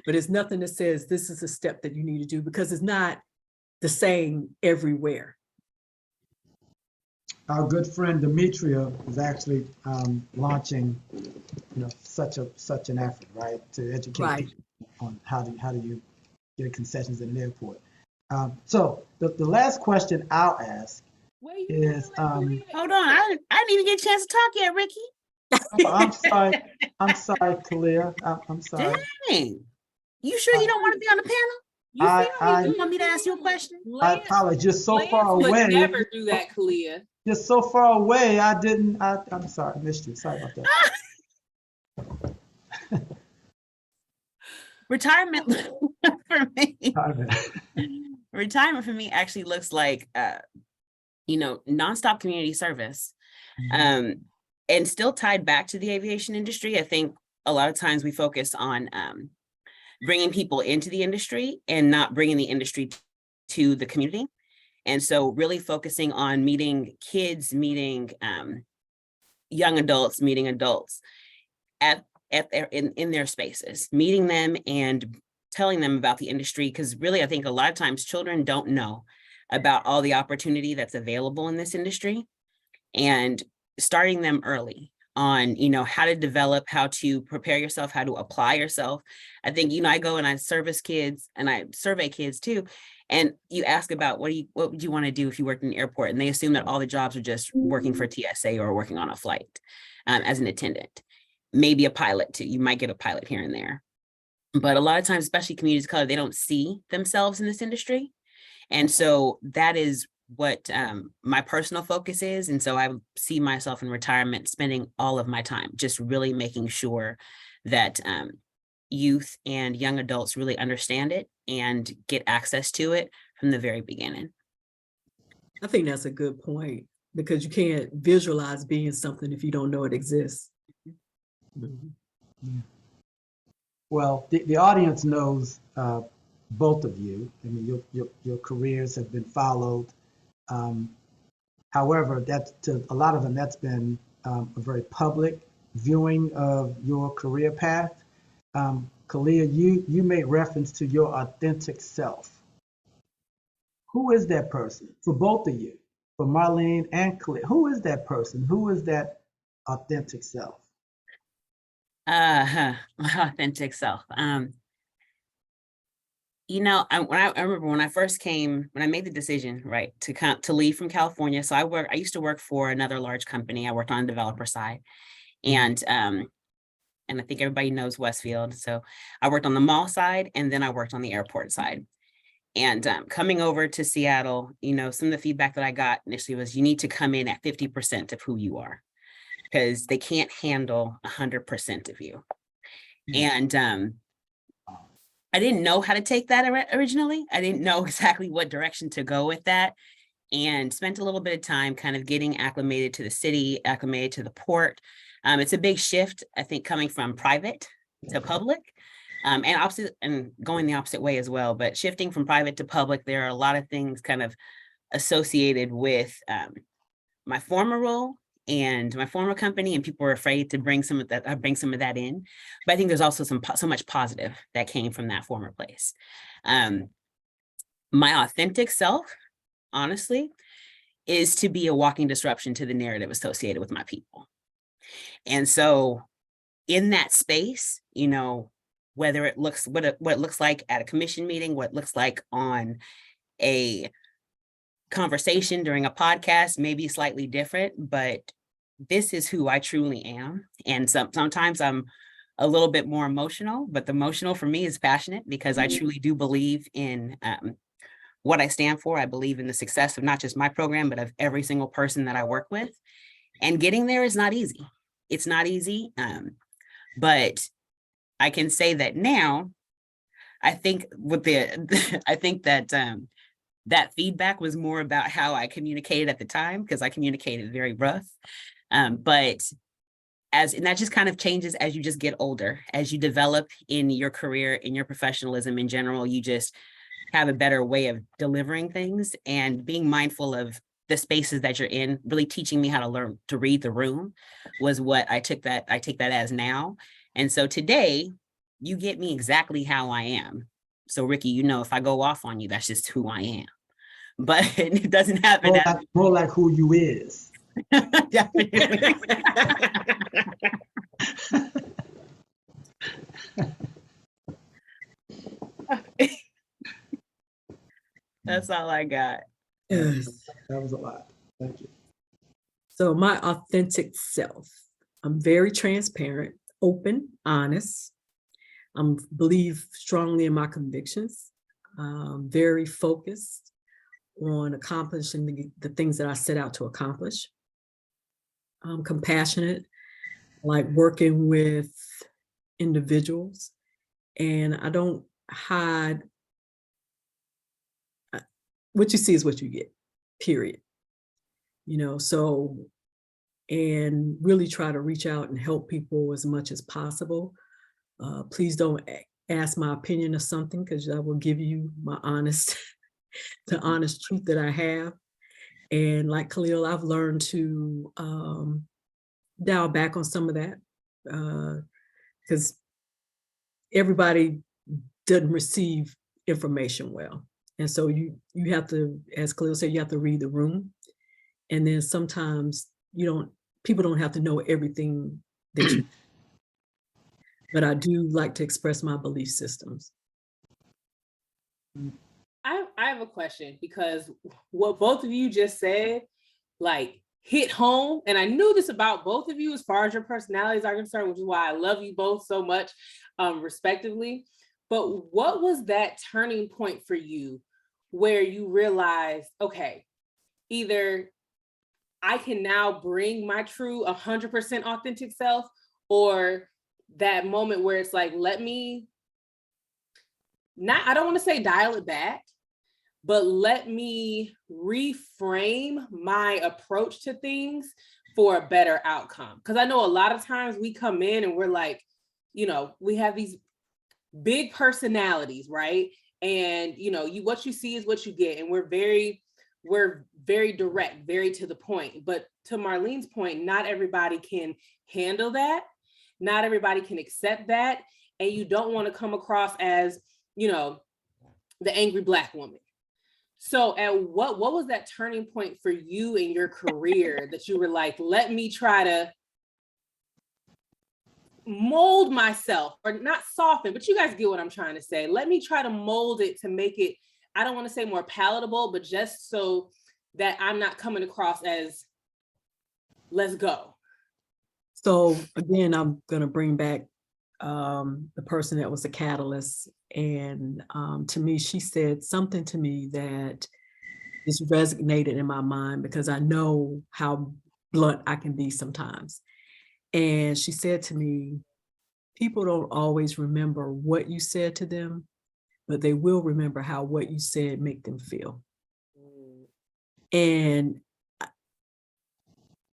but it's nothing that says this is a step that you need to do, because it's not the same everywhere. Our good friend Demetria is actually launching, such an effort, right, to educate people on how do you get concessions at an airport. So the last question I'll ask is hold on, I didn't even get a chance to talk yet, Ricky. I'm sorry, Khalia. I'm sorry. Dang. You sure you don't want to be on the panel? You want me to ask you a question? I apologize. Just so far away. Would never do that, Khalia. Just so far away, I didn't. I'm sorry, I missed you. Sorry about that. Retirement for me. Retirement for me actually looks like nonstop community service, and still tied back to the aviation industry. I think a lot of times we focus on bringing people into the industry and not bringing the industry to the community. And so really focusing on meeting kids, meeting young adults, meeting adults in their spaces, meeting them and telling them about the industry. Because really, I think a lot of times children don't know about all the opportunity that's available in this industry, and starting them early on, how to develop, how to prepare yourself, how to apply yourself. I think, I go and I service kids and I survey kids too. And you ask about what would you want to do if you worked in an airport? And they assume that all the jobs are just working for TSA or working on a flight as an attendant, maybe a pilot too. You might get a pilot here and there. But a lot of times, especially communities of color, they don't see themselves in this industry. And so that is what my personal focus is. And so I see myself in retirement spending all of my time just really making sure that youth and young adults really understand it and get access to it from the very beginning. I think that's a good point, because you can't visualize being something if you don't know it exists. Yeah. Well, the audience knows both of you. I mean, your careers have been followed. However, that's to a lot of them, that's been a very public viewing of your career path. Khalia, you made reference to your authentic self. Who is that person for both of you, for Marlene and Khalia? Who is that person? Who is that authentic self? My authentic self. You know, I remember when I first came, when I made the decision, right, to leave from California. So I used to work for another large company. I worked on the developer side, and I think everybody knows Westfield. So I worked on the mall side, and then I worked on the airport side. And coming over to Seattle, you know, some of the feedback that I got initially was, you need to come in at 50% of who you are, because they can't handle 100% of you. And I didn't know how to take that originally. I didn't know exactly what direction to go with that, and spent a little bit of time kind of getting acclimated to the city, acclimated to the port. It's a big shift, I think, coming from private to public, and going the opposite way as well. But shifting from private to public, there are a lot of things kind of associated with my former role and my former company, and people were afraid to bring some of that in. But I think there's also so much positive that came from that former place. My authentic self, honestly, is to be a walking disruption to the narrative associated with my people. And so in that space, you know, whether it looks what it looks like at a commission meeting, what it looks like on a conversation during a podcast, maybe slightly different, but this is who I truly am. And sometimes I'm a little bit more emotional, but the emotional for me is passionate, because I truly do believe in what I stand for. I believe in the success of not just my program, but of every single person that I work with. And getting there is not easy. It's not easy. But I can say that now, I think I think that that feedback was more about how I communicated at the time, because I communicated very rough. But and that just kind of changes as you just get older, as you develop in your career, in your professionalism in general, you just have a better way of delivering things, and being mindful of the spaces that you're in, really teaching me how to learn to read the room was what I take that as now. And so today, you get me exactly how I am. So Ricky, you know, if I go off on you, that's just who I am. But it doesn't happen. More like who you is. Definitely. That's all I got. Yes. That was a lot. Thank you. So my authentic self, I'm very transparent, open, honest. I believe strongly in my convictions, very focused on accomplishing the things that I set out to accomplish. I'm compassionate, like working with individuals, and I don't hide. What you see is what you get, period. You know, so, and really try to reach out and help people as much as possible. Please don't ask my opinion of something, because I will give you my honest, the honest truth that I have. And like Khalil, I've learned to dial back on some of that, because everybody doesn't receive information well. And so you have to, as Khalil said, you have to read the room. And then sometimes people don't have to know everything that you, but I do like to express my belief systems. I have a question, because what both of you just said, like, hit home. And I knew this about both of you as far as your personalities are concerned, which is why I love you both so much, respectively. But what was that turning point for you where you realized, okay, either I can now bring my true 100% authentic self, or that moment where it's like, let me I don't want to say dial it back, but let me reframe my approach to things for a better outcome. Because I know a lot of times we come in and we're like, we have these big personalities, right? And what you see is what you get, and we're very direct, very to the point. But to Marlene's point, not everybody can handle that. Not everybody can accept that, and you don't want to come across as, the angry Black woman. So at what was that turning point for you in your career that you were like, let me try to mold myself, or not soften, but you guys get what I'm trying to say. Let me try to mold it to make it, I don't want to say more palatable, but just so that I'm not coming across as, let's go. So again, I'm going to bring back the person that was the catalyst. And to me, she said something to me that just resonated in my mind, because I know how blunt I can be sometimes. And she said to me, people don't always remember what you said to them, but they will remember how what you said make them feel. And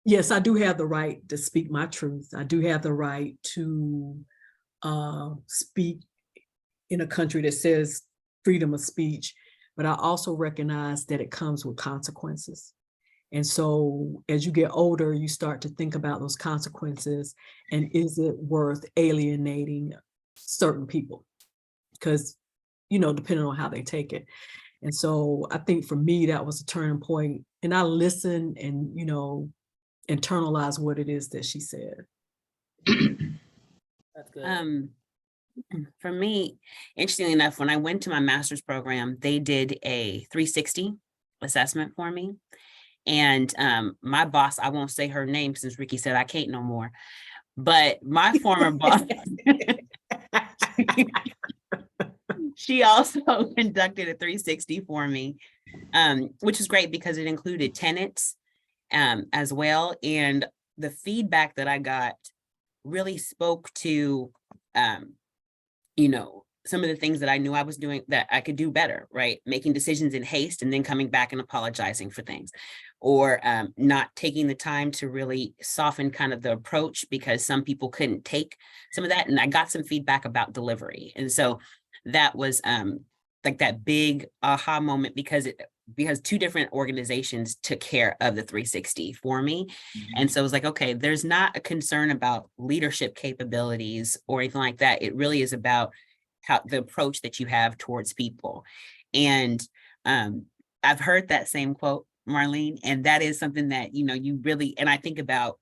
yes, I do have the right to speak my truth. I do have the right to speak in a country that says freedom of speech, but I also recognize that it comes with consequences. And so as you get older, you start to think about those consequences, and is it worth alienating certain people? Because, depending on how they take it. And so I think for me, that was a turning point, and I listened and, internalized what it is that she said. That's good. For me, interestingly enough, when I went to my master's program, they did a 360 assessment for me. And my boss, I won't say her name since Ricky said I can't no more, but my former boss, she also conducted a 360 for me, which is great because it included tenets as well. And the feedback that I got really spoke to, some of the things that I knew I was doing that I could do better, right? Making decisions in haste and then coming back and apologizing for things, or not taking the time to really soften kind of the approach because some people couldn't take some of that. And I got some feedback about delivery. And so that was like that big aha moment, because two different organizations took care of the 360 for me. Mm-hmm. And so it was like, okay, there's not a concern about leadership capabilities or anything like that. It really is about how the approach that you have towards people. And I've heard that same quote, Marlene, and that is something that, you really, and I think about,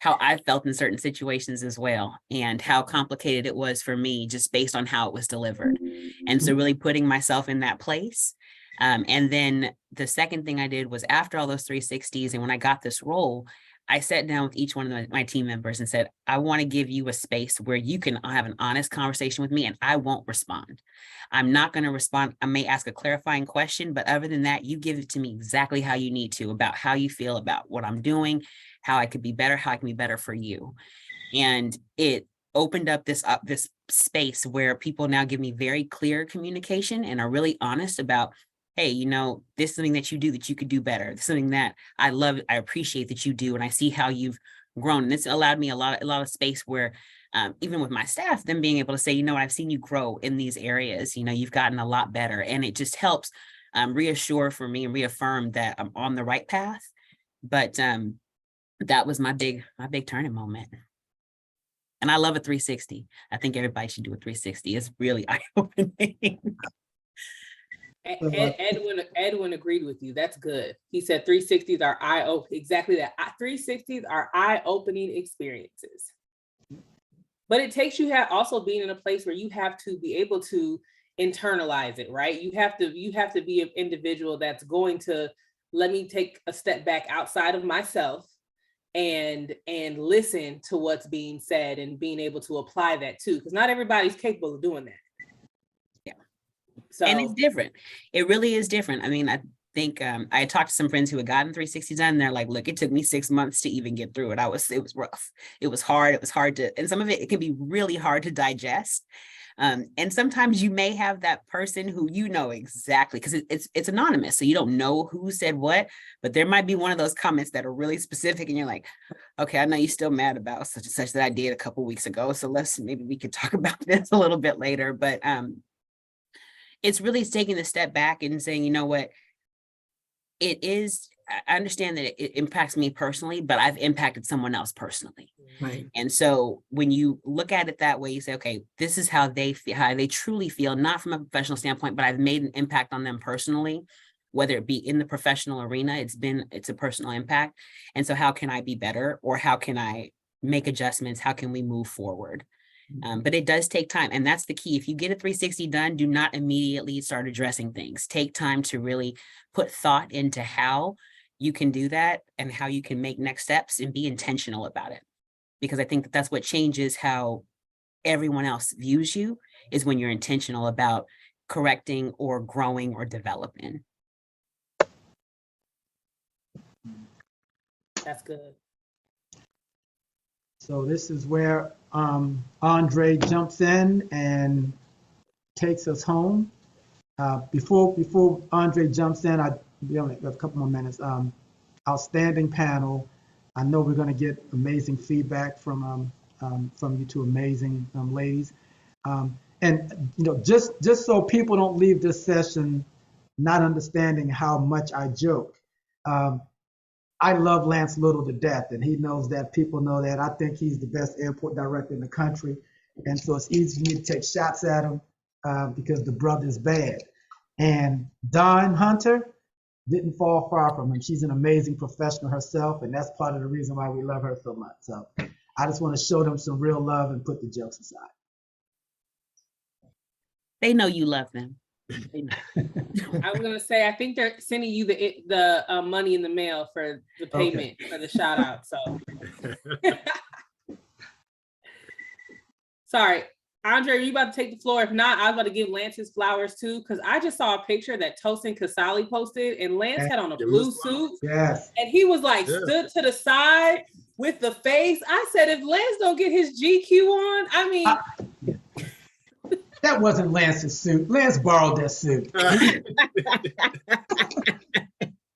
how I felt in certain situations as well, and how complicated it was for me just based on how it was delivered. And so really putting myself in that place. And then the second thing I did was, after all those 360s, and when I got this role, I sat down with each one of my team members and said, I want to give you a space where you can have an honest conversation with me, and I won't respond. I'm not going to respond. I may ask a clarifying question, but other than that, you give it to me exactly how you need to, about how you feel about what I'm doing, how I could be better, how I can be better for you. And it opened up this space where people now give me very clear communication and are really honest about, hey, this is something that you do that you could do better. This is something that I love, I appreciate that you do, and I see how you've grown. And it's allowed me a lot of space where, even with my staff, them being able to say, I've seen you grow in these areas. You've gotten a lot better, and it just helps reassure for me and reaffirm that I'm on the right path. But that was my big turning moment. And I love a 360. I think everybody should do a 360. It's really eye-opening. Edwin agreed with you. That's good. He said 360s are eye-opening. Exactly that. 360s are eye-opening experiences. But it takes you also being in a place where you have to be able to internalize it, right? You have to be an individual that's going to let me take a step back outside of myself and listen to what's being said and being able to apply that too, because not everybody's capable of doing that. Yeah. So, and it's different. It really is different. I mean, I think I talked to some friends who had gotten 360 done. And they're like, look, it took me 6 months to even get through it. It was rough. It was hard. It was hard to, and some of it can be really hard to digest. And sometimes you may have that person who you know exactly, because it's anonymous, so you don't know who said what, but there might be one of those comments that are really specific, and you're like, okay, I know you're still mad about such and such that I did a couple weeks ago, so maybe we could talk about this a little bit later. But it's really taking a step back and saying, you know what, I understand that it impacts me personally, but I've impacted someone else personally. Right. And so when you look at it that way, you say, okay, this is how they feel, how they truly feel, not from a professional standpoint, but I've made an impact on them personally, whether it be in the professional arena, it's a personal impact. And so how can I be better, or how can I make adjustments? How can we move forward? But it does take time. And that's the key. If you get a 360 done, do not immediately start addressing things. Take time to really put thought into how you can do that and how you can make next steps, and be intentional about it. Because I think that's what changes how everyone else views you, is when you're intentional about correcting or growing or developing. that's good. So this is where Andre jumps in and takes us home. Before Andre jumps in, we only have a couple more minutes. Outstanding panel. I know we're going to get amazing feedback from you two amazing ladies. And just so people don't leave this session not understanding how much I joke. I love Lance Little to death, and he knows that. People know that. I think he's the best airport director in the country, and so it's easy for me to take shots at him because the brother's bad. And Dawn Hunter didn't fall far from him. She's an amazing professional herself, and that's part of the reason why we love her so much. So I just want to show them some real love and put the jokes aside. They know you love them. I was gonna say, I think they're sending you the money in the mail for the payment for the shout out. So sorry, Andre, are you about to take the floor? If not, I was about to give Lance his flowers too, because I just saw a picture that Tosin Kasali posted, and Lance had on a blue suit. Yes. And he was like stood to the side with the face. I said, if Lance don't get his GQ on, I mean. That wasn't Lance's suit. Lance borrowed that suit.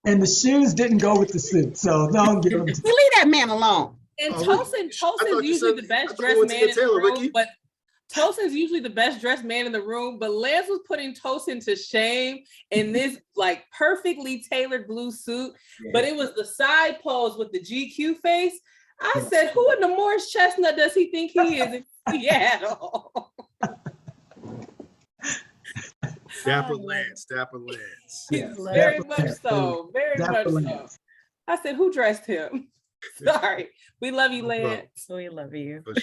And the shoes didn't go with the suit, so don't give him. You leave that man alone. And Tosin's usually the best dressed man in the room, but Tosin's usually the best dressed man in the room, but Lance was putting Tosin to shame in this like perfectly tailored blue suit, but it was the side pose with the GQ face. I said, who in the Morris Chestnut does he think he is in Seattle? Dapper Lance. Yes, very much so. I said, who dressed him? Sorry. We love you, Lance. We love you. For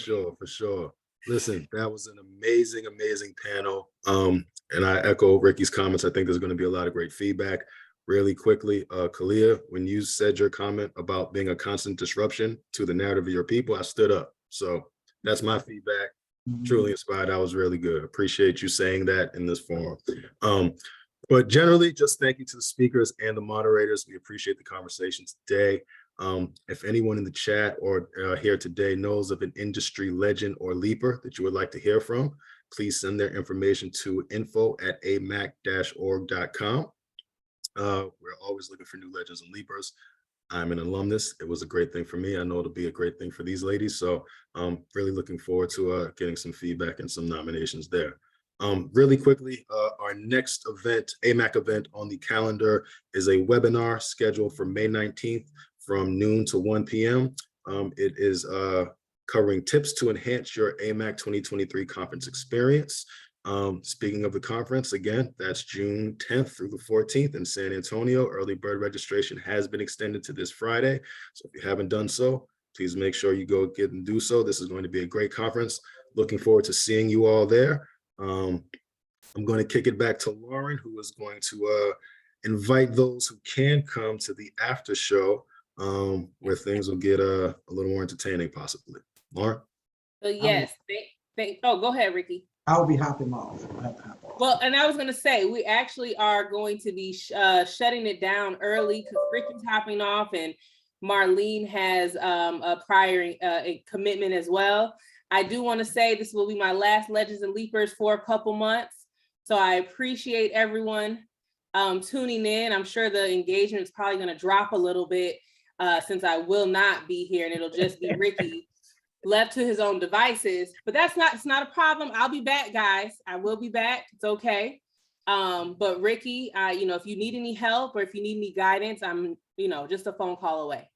sure. Listen, that was an amazing panel. And I echo Ricky's comments. I think there's going to be a lot of great feedback. Really quickly, Khalia, when you said your comment about being a constant disruption to the narrative of your people, I stood up. So that's my feedback. Truly inspired. That was really good. Appreciate you saying that in this forum. But generally, just thank you to the speakers and the moderators. We appreciate the conversation today. If anyone in the chat or here today knows of an industry legend or leaper that you would like to hear from, please send their information to info@amac-org.com. We're always looking for new legends and leapers. I'm an alumnus. It was a great thing for me. I know it'll be a great thing for these ladies. So I'm really looking forward to getting some feedback and some nominations there. Really quickly, our next event, AMAC event on the calendar, is a webinar scheduled for May 19th from noon to 1 p.m. It is covering tips to enhance your AMAC 2023 conference experience. Speaking of the conference, again, that's June 10th through the 14th in San Antonio. Early bird registration has been extended to this Friday. So if you haven't done so, please make sure you go get and do so. This is going to be a great conference. Looking forward to seeing you all there. I'm going to kick it back to Lauryn, who is going to invite those who can come to the after show, where things will get a little more entertaining, possibly. Lauryn? So yes, oh, go ahead, Ricky. I'll be hopping off. Well, and I was going to say, we actually are going to be shutting it down early because Ricky's hopping off and Marlene has a prior a commitment as well. I do want to say this will be my last Legends and Leapers for a couple months. So I appreciate everyone tuning in. I'm sure the engagement is probably going to drop a little bit since I will not be here and it'll just be Ricky left to his own devices, but it's not a problem. I'll be back, guys. I will be back. It's okay. But Ricky, if you need any help or if you need any guidance, I'm, just a phone call away.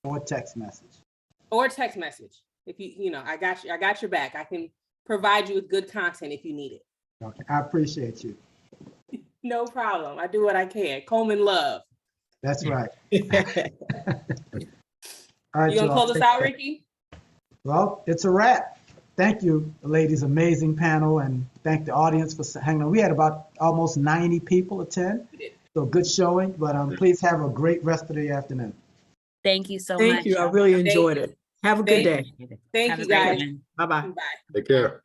Or text message. Or text message. If I got you. I got your back. I can provide you with good content if you need it. Okay, I appreciate you. No problem. I do what I can. Coleman love. That's right. All right, You gonna y'all. close us out, Ricky? Well, it's a wrap. Thank you, ladies. Amazing panel, and thank the audience for hanging on. We had about almost 90 people attend, so good showing. But please have a great rest of the afternoon. Thank you so much. Thank you. I really enjoyed it. Have a good day. Thank Have you, a great guys. one. Bye-bye. Bye. Take care.